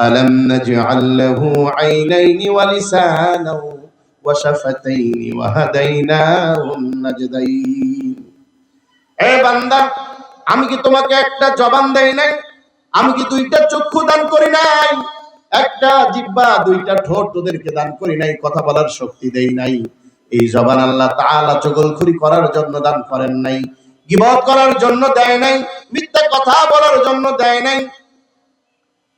আলাম নাজআল লাহু আইনাইনি ওয়া লিসানাও ওয়া শাফাতাইনি ওয়া হাদাইনাহুন নাজদাইন। এ বান্দা, আমি কি তোমাকে একটা জবান দেই নাই? আমি কি দুইটা চক্ষু দান করি নাই? একটা জিহ্বা, দুইটা ঠোঁট তোদেরকে দান করি নাই? কথা বলার শক্তি দেই নাই? এই জবান আল্লাহ তাআলা চগলখুরি করার জন্য দান করেন নাই, গীবত করার জন্য দেয় নাই, মিথ্যা কথা বলার জন্য দেয় নাই,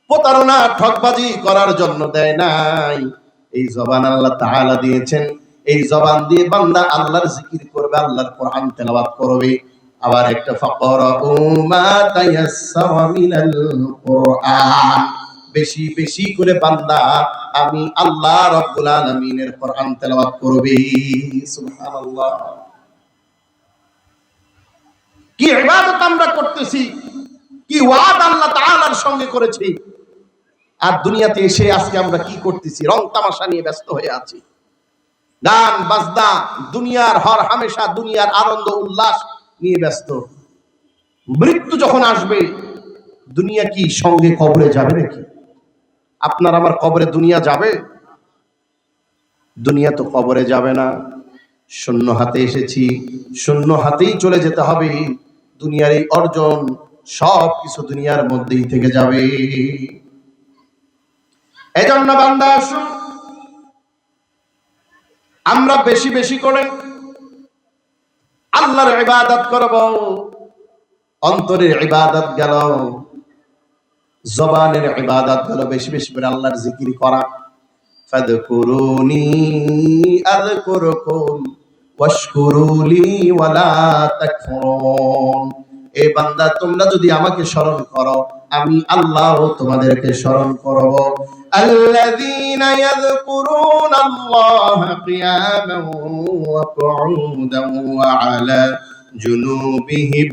প্রতারণা ঠকবাজি করার জন্য দেয় নাই। এই জবান আল্লাহ তাআলা দিয়েছেন। এই জবান দিয়ে বান্দা আল্লাহর জিকির করবে, আল্লাহর কোরআন তেলাওয়াত করবে। আবার একটা ফাকরাউ মা তায়াসসারা মিনাল কোরআন, বেশি বেশি করে বান্দা আমি আল্লাহ রাব্বুল আলামিনের কোরআন তেলাওয়াত করবে। সুবহানাল্লাহ। কি ইবাদত আমরা করতেছি, কি ওয়াদা আল্লাহ তাআলার সঙ্গে করেছি। আর দুনিয়াতে এসে আজকে আমরা কি করতেছি? রং তামাশা নিয়ে ব্যস্ত হয়ে আছি, গান বাজনা, দুনিয়ার হর হামেশা দুনিয়ার আনন্দ উল্লাস নিয়ে ব্যস্ত। মৃত্যু যখন আসবে, দুনিয়া কি সঙ্গে কবরে যাবে নাকি? আপনার আমার কবরে দুনিয়া যাবে? দুনিয়া তো কবরে যাবে না। শূন্য হাতে এসেছি, শূন্য হাতেই চলে যেতে হবে। দুনিয়ার এই অর্জন সব কিছু দুনিয়ার মধ্যেই থেকে যাবে। এজন্য বান্দা আসুন, আমরা বেশি বেশি করে আল্লাহর ইবাদত করব। অন্তরের ইবাদত গেল, জবানের ইবাদত গেল, বেশি বেশি করে আল্লাহর জিকির করা। ফাদকুরুনি আযকুরকুম ওয়াশকুরুলি ওয়ালা তাকফুরুন। এ বান্দা, তোমরা যদি আমাকে স্মরণ করো, আমি আল্লাহ তোমাদেরকে স্মরণ করব। আল্লাযীনা ইয়াযকুরুনাল্লাহা কিয়ামান ওয়া কুউদান ওয়া আলা জুনুবিহিম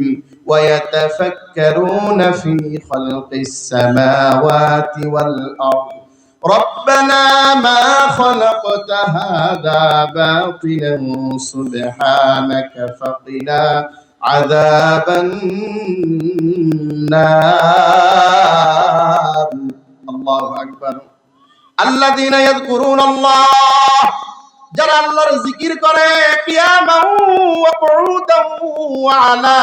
ওয়া ইয়াতাফাক্কারুনা ফী খালকিস সামাওয়াতি ওয়াল আরদ ربنا ما خلقت هذا باطلا سبحانك فقنا عذاب النار الله أكبر الذين يذكرون الله যারা আল্লাহর জিকির করে কিয়ামান ওয়া কুউদান ওয়া আলা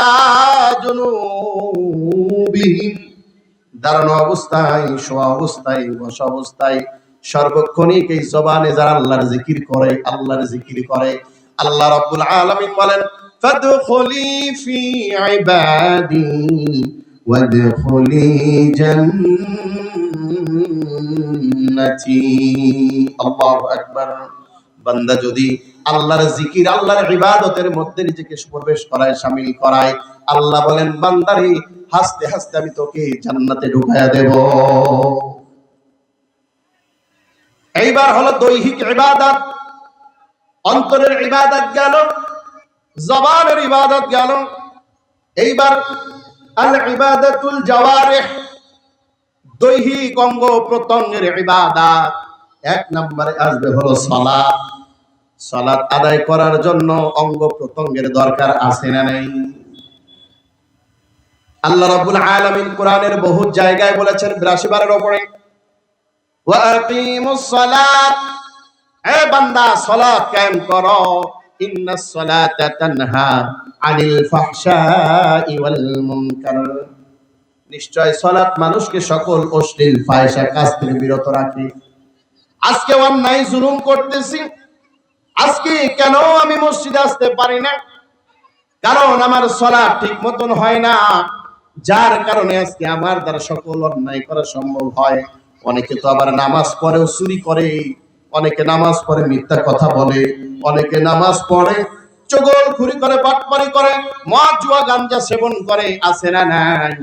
জুনুবিহিম, দাঁড়ানো অবস্থায়, শোয়া অবস্থায়, বসা অবস্থায়, সর্বক্ষণিক এই জবানে যারা আল্লাহর জিকির করে, আল্লাহর জিকির করে, আল্লাহ রাব্বুল আলামিন বলেন ফাদখুলি ফি ইবাদি ওয়াদখুলি জান্নাতি। আল্লাহু আকবার। বান্দা যদি আল্লাহর জিকির, আল্লাহর ইবাদতের মধ্যে নিজেকে প্রবেশ করায়, শামিল করায়, আল্লাহ বলেন বান্দারে হাসতে হাসতে আমি তোকে জান্নাতে ঢুকায়া দেব। এইবার হলো দৈহিক ইবাদত, অন্তরের ইবাদত গেল, জবানের ইবাদত গেল। এইবার আল ইবাদাতুল জাওয়ারিহ, দৈহিক অঙ্গ প্রত্যঙ্গের ইবাদত। এক নম্বরে আসবে হলো সালাত। সালাত আদায় করার জন্য অঙ্গ প্রত্যঙ্গের দরকার আছে না নাই? আল্লাহ রাব্বুল আলামিন কোরআনের বহু জায়গায় বলেছেন, ৮২ বারের উপরে, ওয়া আকিমুস সালাত, এ বান্দা সালাত কায়েম করো। ইন্নাস সালাতা তানহা আনিল ফাহশাই ওয়াল মুনকার, নিশ্চয় সালাত মানুষকে সকল অশ্লীল ফাহিশা কাজ থেকে বিরত রাখে। আজকে অন্যায় জুলুম করতেছি, আজকে কেন আমি মসজিদে আসতে পারি না? কারণ আমার সালাত ঠিক মতন হয় না, যার কারণে আজকে আমার দ্বারা সকল অন্যায় করা সম্ভব হয়। অনেকে তো আবার নামাজ পড়েও চুরি করে, অনেকে নামাজ পড়ে মিথ্যা কথা বলে, অনেকে নামাজ পড়ে চগলখুরি করে, বাটপারি করে, মদ জুয়া গাঞ্জা সেবন করে, আছে না নাই?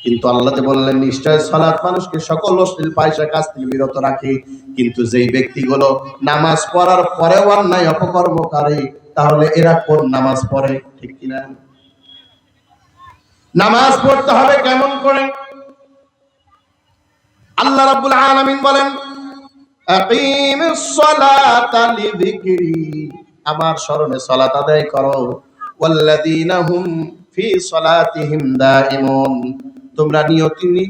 কিন্তু আল্লাহ তো বললেন নিশ্চয় সালাত মানুষকে সকল অশ্লীল ফাহিশা কাজ থেকে বিরত রাখে। কিন্তু যেই ব্যক্তিগুলো নামাজ পড়ার পরেও অন্যায় অপকর্ম করে, তাহলে এরা কোন নামাজ পড়ে? ঠিক কিনা? নামাজ পড়তে হবে কেমন করে? আল্লাহ রাব্বুল আলামিন বলেন আকিমিস সালাতা লিযিকরি, আমার স্মরণে সালাত আদায় করো। ওয়াল্লাযীনা হুম ফি সালাতিহিম দাঈমুন, তোমরা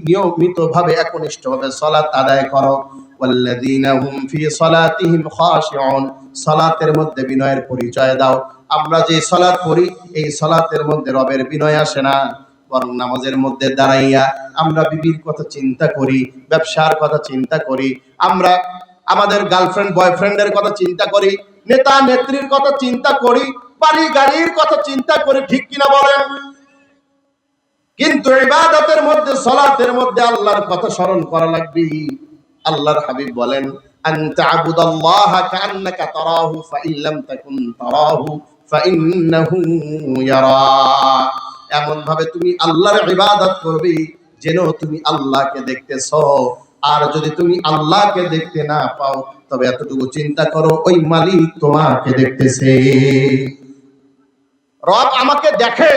নিয়মিতভাবে একনিষ্ঠভাবে সালাত আদায় করো। ওয়াল্লাযীনা হুম ফি সালাতিহিম খাশিউন, সালাতের মধ্যে বিনয়ের পরিচয় দাও। আমরা যে সালাত পড়ি এই সালাতের মধ্যে রবের বিনয় আসে না, বরং নামাজের মধ্যে দাঁড়াইয়া আমরা বিবির কথা চিন্তা করি, ব্যবসার কথা চিন্তা করি, আমরা আমাদের গার্লফ্রেন্ড বয়ফ্রেন্ডের কথা চিন্তা করি, নেতা নেত্রীর কথা চিন্তা করি, বাড়ি গাড়ির কথা চিন্তা করি, ঠিক কিনা বলেন? কিন্তু ইবাদতের মধ্যে সালাতের মধ্যে আল্লাহর কথা স্মরণ করা লাগবে। আল্লাহর হাবিব বলেন, আনতা আবুদাল্লাহা কাআন্নাকা তারাহু ফাইন লাম তাকুন তারাহু ফাইন্নাহু ইয়ারা। এমন ভাবে তুমি আল্লাহর ইবাদত করবে যেন তুমি আল্লাহকে দেখতেছো। আর যদি তুমি আল্লাহকে দেখতে না পাও তবে এতটুকু চিন্তা করো ওই মালিক তোমাকে দেখতেছে। রব আমাকে দেখে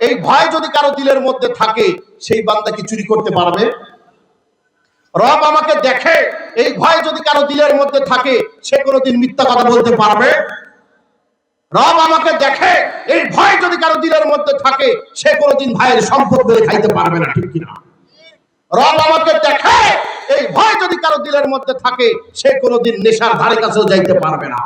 এই ভয় যদি কারো দিলের মধ্যে থাকে সেই বান্দা কি চুরি করতে পারবে? রব আমাকে দেখে এই ভয় যদি কারো দিলের মধ্যে থাকে সে কোনোদিন মিথ্যা কথা বলতে পারবে? রব আমাকে দেখে এই ভয় যদি কারো দিলের মধ্যে থাকে সে কোনোদিন ভাইয়ের সম্পদ বেড়ে খাইতে পারবে না, ঠিক কিনা? রব আমাকে দেখে এই ভয় যদি কারো দিলের মধ্যে থাকে সে কোনোদিন নেশার ধারে কাছেও যাইতে পারবে না,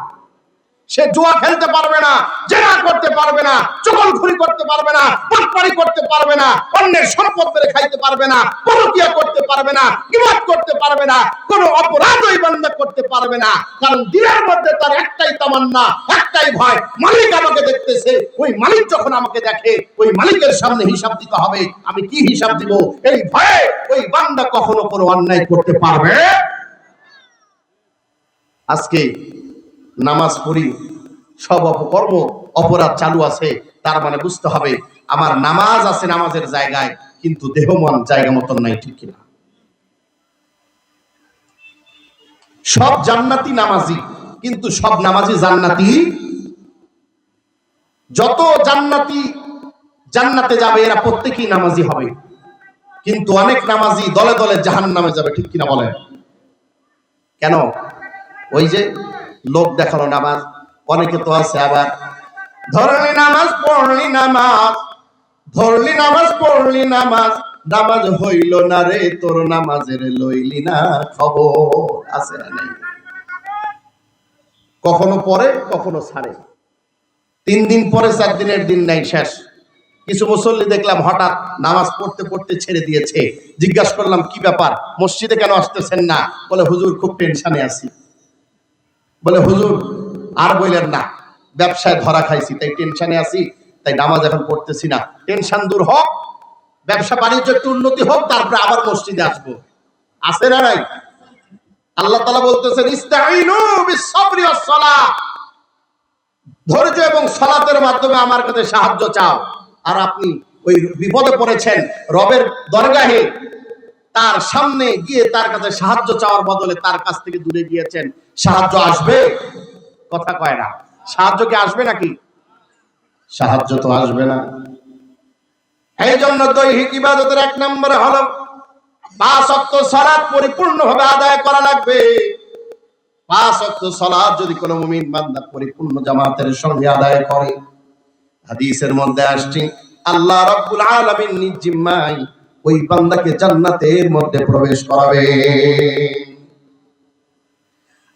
সে জুয়া খেলতে পারবে না, জেনা করতে পারবে না, চগলখুরি করতে পারবে না, পাটপাড়ি করতে পারবে না, অন্যের সম্পদ বেড়ে খাইতে পারবে না, পরকিয়া করতে পারবে না, গীবত করতে পারবে না, কোনো অপরাধ ওই বান্দা করতে পারবে না। কারণ দিলের মধ্যে তার একটাই তামান্না, একটাই ভয়, মালিক আমাকে দেখতেছে। ওই মালিক যখন আমাকে দেখে ওই মালিকের সামনে হিসাব দিতে হবে। আমি কি হিসাব দিব? এই ভয়ে ওই বান্দা কখনো কোনো অন্যায় করতে পারবে। আজকে নামাজ পড়ি, সব অপকর্ম অপরাধ চালু আছে, তার মানে বুঝতে হবে আমার নামাজ আছে নামাজের জায়গায়, কিন্তু দেহ মন জায়গা মতন নাই, ঠিক কিনা? সব জান্নাতি নামাজি কিন্তু সব নামাজি জান্নাতি। যত জান্নাতি জান্নাতে যাবে এরা প্রত্যেকেই নামাজি হবে, কিন্তু অনেক নামাজি দলে দলে জাহান্নামে যাবে, ঠিক কিনা বলেন? কেন? ওই যে লোক দেখানো নামাজ। অনেকে তো আছে আবার ধরলি নামাজ পড়লি নামাজ, ধরলি নামাজ পড়লি নামাজ, নামাজ হইল না রে তোর নামাজের লইলি না খবর। আছে না নাই? কখনো পরে কখনো ছাড়ে, 3 দিন পরে 4 দিনের দিন নাই, শেষ। কিছু মুসল্লি দেখলাম হঠাৎ নামাজ পড়তে পড়তে ছেড়ে দিয়েছে। জিজ্ঞাসা করলাম কি ব্যাপার, মসজিদে কেন আসতেছেন না? বলে হুজুর খুব টেনশনে আছি। বলে হুজুর আর বললেন না, ব্যবসায় ধরা খাইছি তাই টেনশনে আছি, তাই নামাজ এখন পড়তেছি না। টেনশন দূর হোক, ব্যবসা বাণিজ্য একটু উন্নতি হোক, তারপরে আবার মসজিদে আসবো। আছে না নাই? আল্লাহ তাআলা বলতেছেন ইস্তাঈনু বিস-সাবরি ওয়াস-সালাহ, ধৈর্য এবং সালাতের মাধ্যমে আমার কাছে সাহায্য চাও। আর আপনি ওই বিপদে পড়েছেন, রবের দরগাহে তার সামনে গিয়ে তার কাছে সাহায্য চাওয়ার বদলে তার কাছ থেকে দূরে গিয়েছেন, সাহায্য আসবে? কথা কয় না। সাহায্য কি আসবে নাকি? সাহায্য তো আসবে না। এই জন্য দৈহিক ইবাদতের 1 নম্বরে হলো 5 ওয়াক্ত সালাত পরিপূর্ণভাবে আদায় করা লাগবে। 5 ওয়াক্ত সালাত যদি কোনো মুমিন বান্দা পরিপূর্ণ জামাতের সঙ্গে আদায় করে, হাদিসের মধ্যে আসছে আল্লাহ রাব্বুল আলামিন নিজ জিম্মায় ওই বান্দাকে জান্নাতের মধ্যে প্রবেশ করাবে।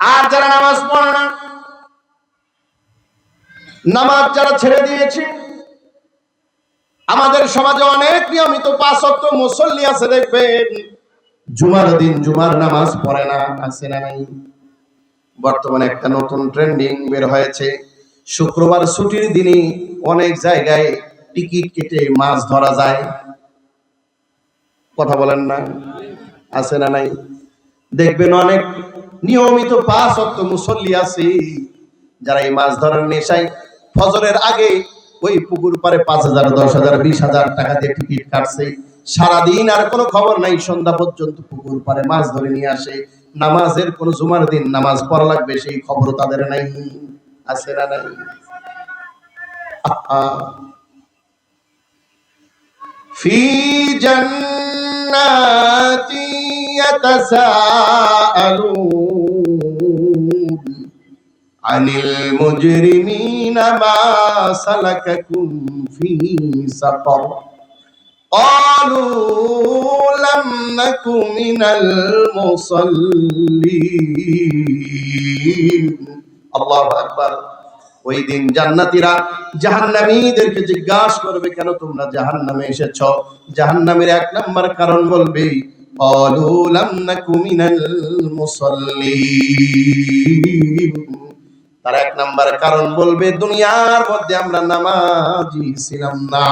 আর যারা নামাজ পড়ে না, নামাজ যারা ছেড়ে দিয়েছে, আমাদের সমাজে অনেক নিয়মিত 5 ওয়াক্ত মুসল্লি আছে, দেখবেন জুমার দিন জুমার নামাজ পড়ে না। আছে না নাই? বর্তমানে একটা নতুন ট্রেন্ডিং বের হয়েছে, শুক্রবার ছুটির দিনে অনেক জায়গায় টিকিট কেটে মাছ ধরা যায়। কথা বলেন না? আছে না নাই? দেখবেন অনেক নিয়মিত 5 ওয়াক্ত মুসল্লি আছে যারা এই মাছ ধরার নেশায় ফজরের আগে ওই পুকুর পারে 5,000, 10,000, 20,000 টাকা দিয়ে টিকিট কাটছে। সারাদিন আর কোনো খবর নাই, সন্ধ্যা পর্যন্ত পুকুর পারে মাছ ধরে নিয়ে আসে। নামাজের কোন জুমার দিন নামাজ পড়া লাগবে সেই খবর তাদের নাই। আছে না নাই? ফি জান্নাতি ইয়াতাসাআলুন আনিল মুজরিমিনা মা সালাকাকুম ফি সাকার ক্বালু লাম নাকু মিনাল মুসাল্লিন। আল্লাহু আকবার। ওই দিন জান্নাতীরা জাহান্নামীদেরকে জিজ্ঞাসা করবে, কেন তোমরা জাহান্নামে এসেছো? জাহান্নামের এক নাম্বার কারণ বলবে, ক্বালু লাম নাকু মিনাল মুসাল্লিন। তার এক নাম্বার কারণ বলবে, দুনিয়ার মধ্যে আমরা নামাজি ছিলাম না।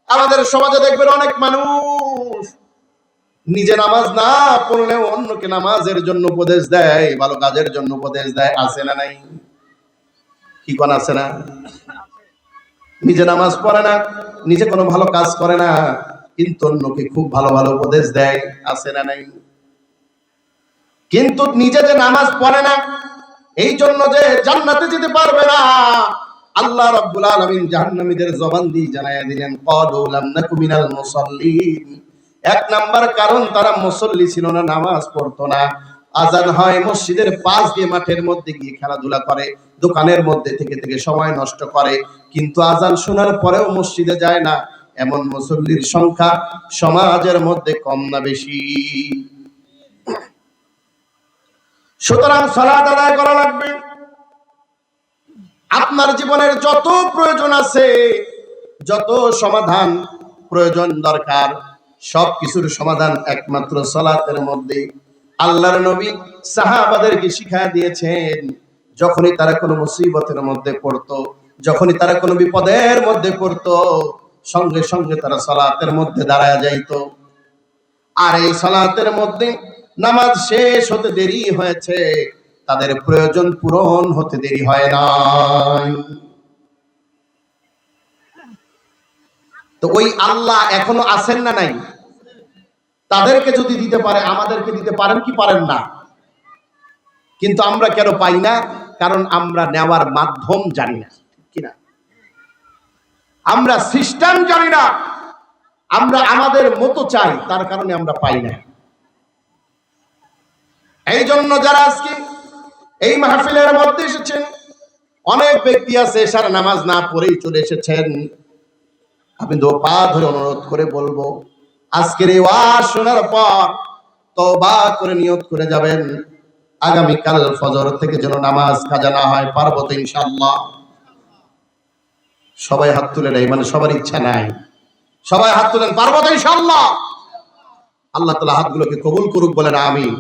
আমাদের সমাজে দেখবেন অনেক মানুষ নিজে নামাজ না পড়লেও অন্যকে নামাজের জন্য উপদেশ দেয়, ভালো কাজের জন্য উপদেশ দেয়। আছে না নাই? কি কোন আছে না? নিজে নামাজ পড়ে না, নিজে কোনো ভালো কাজ করে না, কিন্তু অন্যকে খুব ভালো ভালো উপদেশ দেয়। আছে না নাই? কিন্তু নিজে যে নামাজ পড়ে না, এই জন্য যে জান্নাতে যেতে পারবে না, আল্লাহ রাব্বুল আলামিন জাহান্নামীদের জবান দিয়ে জানায়া দিলেন, ক্বালু লাম নাকু মিনাল মুসাল্লিন। এক নাম্বার কারণ, তারা মুসল্লি ছিল না, নামাজ পড়তো না। আজান হয়, মসজিদের পাশ দিয়ে মাঠের মধ্যে গিয়ে খেলাধুলা করে, দোকানের মধ্যে থেকে থেকে সময় নষ্ট করে, কিন্তু আজান শোনার পরেও মসজিদে যায় না। এমন মুসল্লির সংখ্যা সমাজের মধ্যে কম না বেশি? সুতরাং সালাত আদায় করা লাগবে। আপনার জীবনের যত প্রয়োজন আছে, যত সমাধান প্রয়োজন দরকার, সব কিছুর সমাধান একমাত্র সালাতের মধ্যে। আল্লাহর নবী সাহাবাদেরকে শিখায়া দিয়েছেন, যখনই তারা কোনো মুসিবতের মধ্যে পড়তো, যখনই তারা কোনো বিপদের মধ্যে পড়তো, সঙ্গে সঙ্গে তারা সালাতের মধ্যে দাঁড়ায় যাইতো। আর এই সালাতের মধ্যে নামাজ শেষ হতে দেরি হয়েছে, তাদের প্রয়োজন পূরণ হতে দেরি হয় না। তো ওই আল্লাহ এখনো আছেন না নাই? তাদেরকে যদি দিতে পারে, আমাদেরকে দিতে পারেন কি পারেন না? কিন্তু আমরা কেন পাই না? কারণ আমরা নেওয়ার মাধ্যম জানি না, ঠিক কিনা? আমরা সিস্টেম জানি না, আমরা আমাদের মতো চাই, তার কারণে আমরা পাই না। এই জন্য যারা আজকে এই মাহফিলের মধ্যে এসেছেন, অনেক ব্যক্তি আছে সারা নামাজ না পড়েই চলে এসেছেন। আমি দু পা ধরে অনুরোধ করে বলবো, আজকের এই ওয়াজ শোনার পর তওবা করে নিয়ত করে যাবেন, আগামীকাল ফজর থেকে যেন নামাজ কাজা না হয়। পারবো তো ইনশাআল্লাহ? সবাই হাত তুলে নেই, মানে সবার ইচ্ছা নাই। সবাই হাত তুলেন, পারবো তো ইনশাআল্লাহ? আল্লাহ তাআলা হাতগুলোকে কবুল করুক, বলেন আমিন।